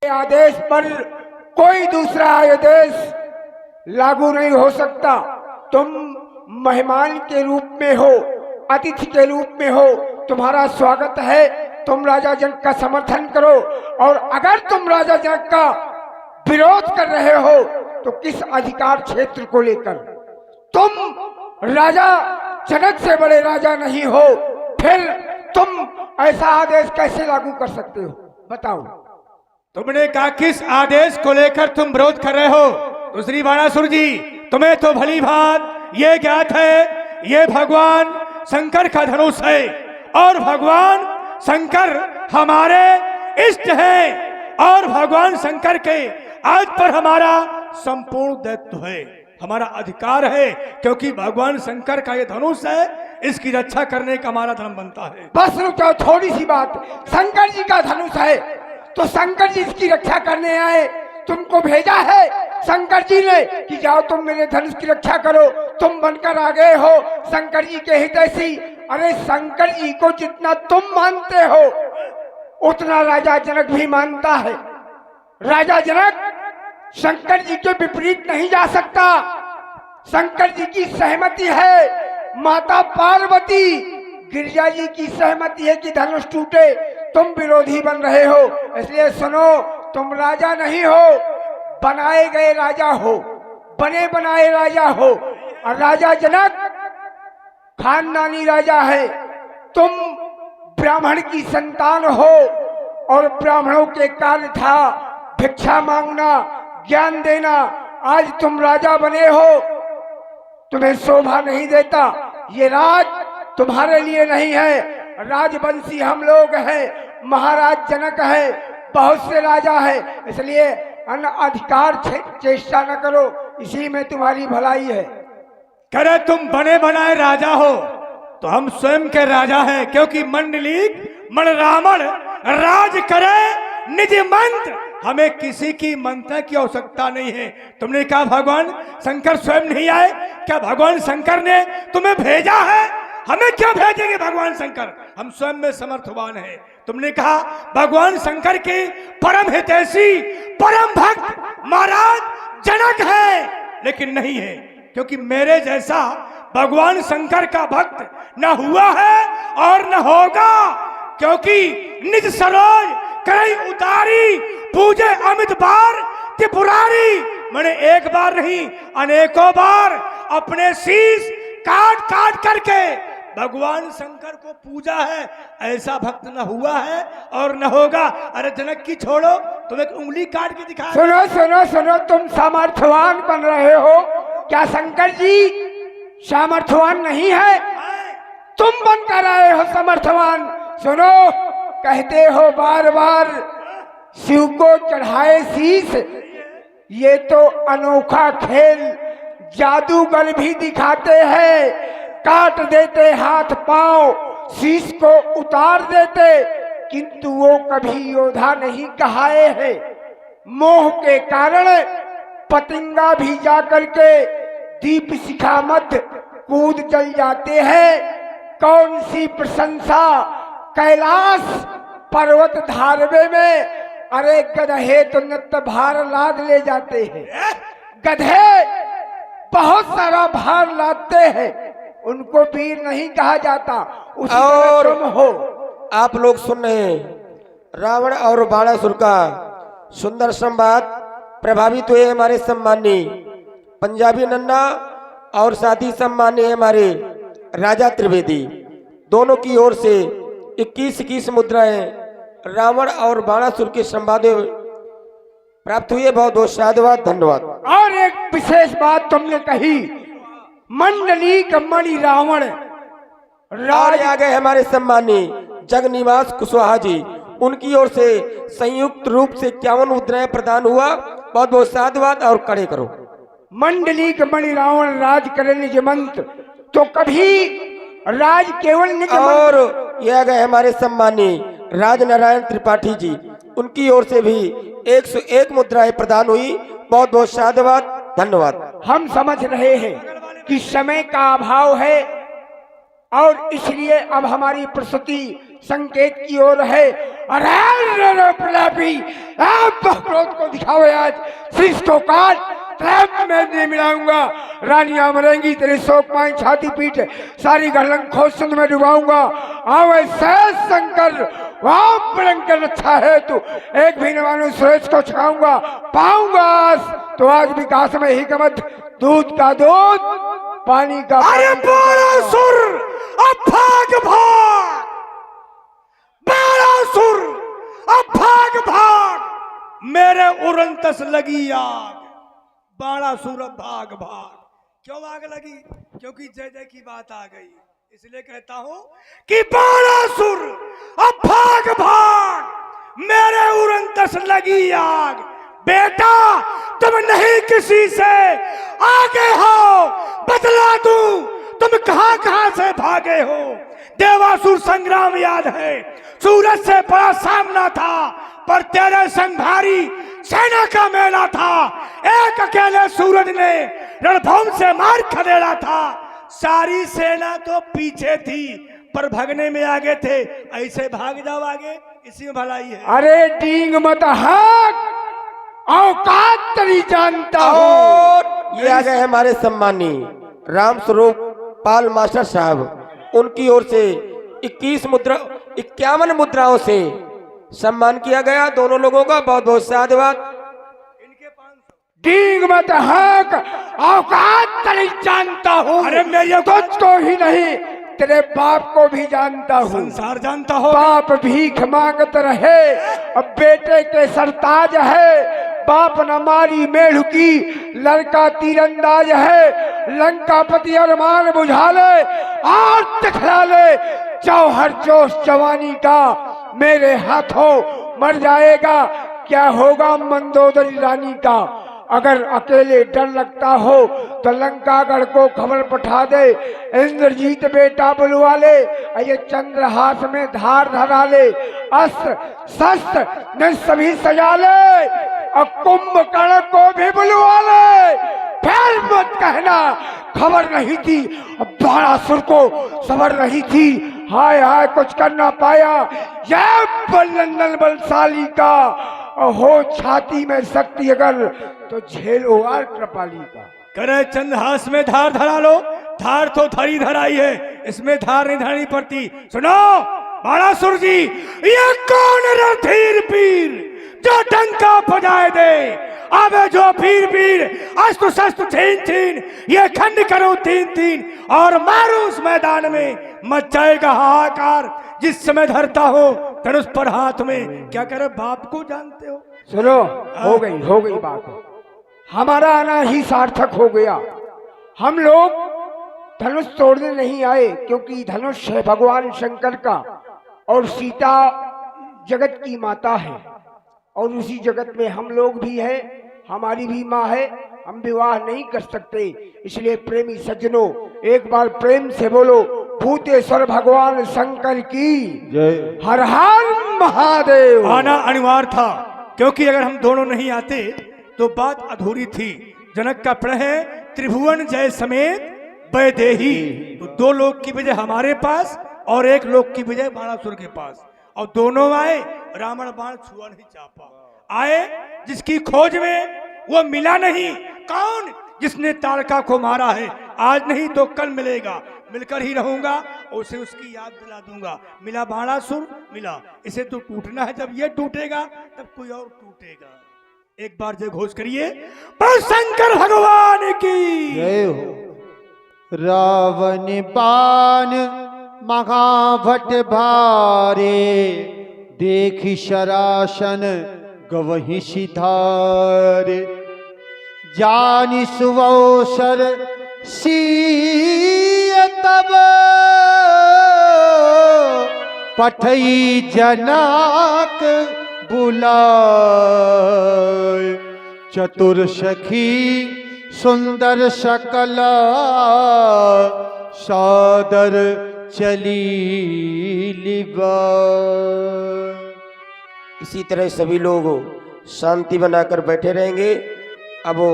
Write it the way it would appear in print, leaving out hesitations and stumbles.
आदेश पर कोई दूसरा आदेश लागू नहीं हो सकता। तुम मेहमान के रूप में हो, अतिथि के रूप में हो, तुम्हारा स्वागत है। तुम राजा जनक का समर्थन करो, और अगर तुम राजा जनक का विरोध कर रहे हो तो किस अधिकार क्षेत्र को लेकर? तुम राजा जनक से बड़े राजा नहीं हो, फिर तुम ऐसा आदेश कैसे लागू कर सकते हो? बताओ। तुमने कहा किस आदेश को लेकर तुम विरोध कर रहे हो? दूसरी बाणासुर जी, तुम्हें तो भली भांत ये ज्ञात है ये भगवान शंकर का धनुष है, और भगवान शंकर हमारे इष्ट हैं, और भगवान शंकर के आज पर हमारा संपूर्ण दायित्व है, हमारा अधिकार है, क्योंकि भगवान शंकर का ये धनुष है, इसकी रक्षा करने का हमारा धर्म बनता है। बस रुको, थोड़ी सी बात। शंकर जी का धनुष है तो शंकर जी इसकी रक्षा करने आए, तुमको भेजा है शंकर जी ने कि जाओ तुम मेरे धनुष की रक्षा करो। तुम बनकर आ गए हो शंकर जी के हितैषी। अरे शंकर जी को जितना तुम मानते हो उतना राजा जनक भी मानता है। राजा जनक शंकर जी के विपरीत नहीं जा सकता। शंकर जी की सहमति है, माता पार्वती गिरिजा जी की सहमति है कि धनुष टूटे। तुम विरोधी बन रहे हो, इसलिए सुनो, तुम राजा नहीं हो, बनाए गए राजा हो, बने बनाए राजा हो। और राजा जनक खानदानी राजा है, तुम ब्राह्मण की संतान हो, और ब्राह्मणों के कार्य था भिक्षा मांगना, ज्ञान देना। आज तुम राजा बने हो, तुम्हें शोभा नहीं देता। ये राज तुम्हारे लिए नहीं है, राजवंशी हम लोग हैं, महाराज जनक है, बहुत से राजा है, इसलिए अन्य अधिकार चेष्टा न करो, इसी में तुम्हारी भलाई है। करे तुम बने बनाए राजा हो तो हम स्वयं के राजा हैं, क्योंकि मंडलीक मन रावण राज करे निज मंत्र, हमें किसी की मंत्र की आवश्यकता नहीं है। तुमने कहा भगवान शंकर स्वयं नहीं आए, क्या भगवान शंकर ने तुम्हें भेजा है? हमें क्यों भेजेंगे भगवान शंकर? हम स्वयं में समर्थवान हैं। तुमने कहा भगवान शंकर के परम हितैषी परम भक्त महाराज जनक है, लेकिन नहीं है, क्योंकि मेरे जैसा भगवान शंकर का भक्त न हुआ है और न होगा, क्योंकि निज सरोज करई उतारी पूजे अमित बार त्रिपुरारी। मैंने एक बार नहीं अनेकों बार अपने शीश काट काट करके भगवान शंकर को पूजा है, ऐसा भक्त न हुआ है और न होगा। अरे जनक की छोड़ो, तुम एक उंगली काट के दिखा। सुनो सुनो सुनो, तुम सामर्थ्यवान बन रहे हो। क्या शंकर जी सामर्थ्यवान नहीं है? तुम बनकर आए हो समर्थवान। सुनो, कहते हो बार बार शिव को चढ़ाए शीश, ये तो अनोखा खेल जादूगर भी दिखाते हैं। काट देते हाथ पांव, शीश को उतार देते, किंतु वो कभी योद्धा नहीं कहाए हैं। मोह के कारण पतंगा भी जाकर के दीप शिखा मध्य कूद जल जाते हैं। कौन सी प्रशंसा कैलाश पर्वत धारवे में, अरे गधे तो नित्य भार लाद ले जाते हैं। गधे बहुत सारा भार लादते हैं, उनको वीर नहीं कहा जाता। और तुम हो, आप लोग सुन रहे हैं रावण और बाणासुर का सुंदर संवाद। प्रभावित हुए हमारे सम्माननीय पंजाबी नन्ना और साथ ही सम्माननीय हमारे राजा त्रिवेदी, दोनों की ओर से 21 मुद्राएं रावण और बाणासुर के संवाद प्राप्त हुई है। बहुत बहुत साधुवाद, धन्यवाद। और एक विशेष बात तुमने कही, मंडली मणि रावण राज आ गए हमारे सम्माननीय जगनिवास कुशवाहा जी, उनकी ओर से संयुक्त रूप से 51 मुद्राएं प्रदान हुआ। बहुत बहुत साधुवाद और कड़े करो। मंडली मणि रावण राज करे निज मंत्र, तो कभी राज केवल निज और यह आ गए हमारे सम्माननीय राजनारायण त्रिपाठी जी, उनकी ओर से भी 101 मुद्राएं प्रदान हुई। बहुत बहुत साधुवाद, धन्यवाद। हम समझ रहे हैं कि समय का अभाव है, और इसलिए अब हमारी प्रस्तुति संकेत की ओर है। अरे प्रलापी, आप क्रोध को दिखाओ आज, शीश को काट, ट्रैप में नहीं मिलाऊंगा। रानियां मरेंगी, तेरी शोकमाई छाती पीट, सारी गलन खोसन में डुबाऊंगा। आवे सहज शंकर, वाह भयंकर अच्छा है तू, एक भी न मानो सुरेश को छकाऊंगा, पाऊंगा तो आज विकास में ही कमत, दूध का दूध, पानी का अरे बाणासुर, अब भाग भाग, बाणासुर, अब भाग भाग, मेरे उरंतस लगी आग। बाणासुर अब भाग भाग, क्यों आग लगी? क्योंकि जय जय की बात आ गई, इसलिए कहता हूं कि बाणासुर अब भाग भाग, मेरे उरंतस लगी आग। बेटा तुम नहीं किसी से आगे हो, बदला दूं, तुम कहां कहां से भागे हो। देवासुर संग्राम याद है, सूरज से बड़ा सामना था, पर तेरे संग भारी सेना का मेला था। एक अकेले सूरज ने रणभूमि से मार खदेड़ा था, सारी सेना तो पीछे थी पर भगने में आगे थे। ऐसे भाग जाओ आगे, इसी में भलाई है। अरे डींग मत हाक, औकात तेरी जानता हूँ। और ये आ गए हमारे सम्मानी राम स्वरूप पाल मास्टर साहब, उनकी ओर से 51 मुद्राओं से सम्मान किया गया। दोनों लोगों का बहुत बहुत साधुवाद। डींग मत हाक, औकात तेरी जानता हूँ। अरे मेरी तुझको ही नहीं, तेरे बाप को भी जानता हूँ। संसार जानता हो। बाप भीख मांगत रहे, अब बेटे के सरताज है। बाप न मारी मेढ़ की, लड़का तीरंदाज है। लंकापति अरमान बुझा ले और दिखला ले, जौहर जोश जवानी का मेरे हाथों मर जाएगा। क्या होगा मंदोदरी रानी का? अगर अकेले डर लगता हो तो लंकागढ़ को खबर पठा दे, इंद्रजीत बेटा बुलवा ले, ये चंद्रहास में धार धरा ले, अस्त्र शस्त्र न सभी सजा ले, और कुंभकर्ण को भी बुलवा ले। फिर मत कहना खबर नहीं थी, बाणासुर को खबर नहीं थी। हाय हाय कुछ कर ना पाया, यह बलंदन बलशाली का, हो छाती में शक्ति अगर तो झेलो आर कृपाली का। करे चंद्रहास में धार धरा लो, धार तो धरी धराई है, इसमें धार नहीं धरनी पड़ती। सुनो बाणासुर जी, ये कौन रणधीर पीर जो डंका बजाए दे? अबे जो पीर पीर अस्त्र शस्त्र छीन छीन, ये खंड करो 3-3 और मारो उस मैदान में, मच जाएगा हाहाकार। जिस समय धरता हो धनुष पर हाथ में, क्या करे बाप को जानते हो? सुनो, हो गई बात, हमारा आना ही सार्थक हो गया। हम लोग धनुष तोड़ने नहीं आए, क्योंकि धनुष है भगवान शंकर का, और सीता जगत की माता है, और उसी जगत में हम लोग भी हैं, हमारी भी माँ है। हम विवाह नहीं कर सकते, इसलिए प्रेमी सज्जनों एक बार प्रेम से बोलो, भूतेश्वर भगवान शंकर की जय, हर हर महादेव। आना अनिवार्य था, क्योंकि अगर हम दोनों नहीं आते तो बात अधूरी थी। जनक का प्रण है त्रिभुवन जय समेत वैदेही, तो 2 लोग की विजय हमारे पास और 1 लोग की विजय बाणासुर के पास, और दोनों आए, रावण बाण छुआ नहीं चापा। आए जिसकी खोज में वो मिला नहीं, कौन? जिसने तारका को मारा है। आज नहीं तो कल मिलेगा, मिलकर ही रहूंगा, उसे उसकी याद दिला दूंगा। मिला बाणासुर, मिला, इसे तो टूटना है, जब ये टूटेगा तब कोई और टूटेगा। एक बार जय घोष करिए, पर शंकर भगवान की जय हो। रावण बाण महाभट भारे, देखि शरासन गवहि सिधारे, जानि सुवौसर सीय तब, पठई जनाक बुलाय, चतुर सखी सुंदर सकला, सादर चली लिबा। इसी तरह सभी लोग शांति बनाकर बैठे रहेंगे। अब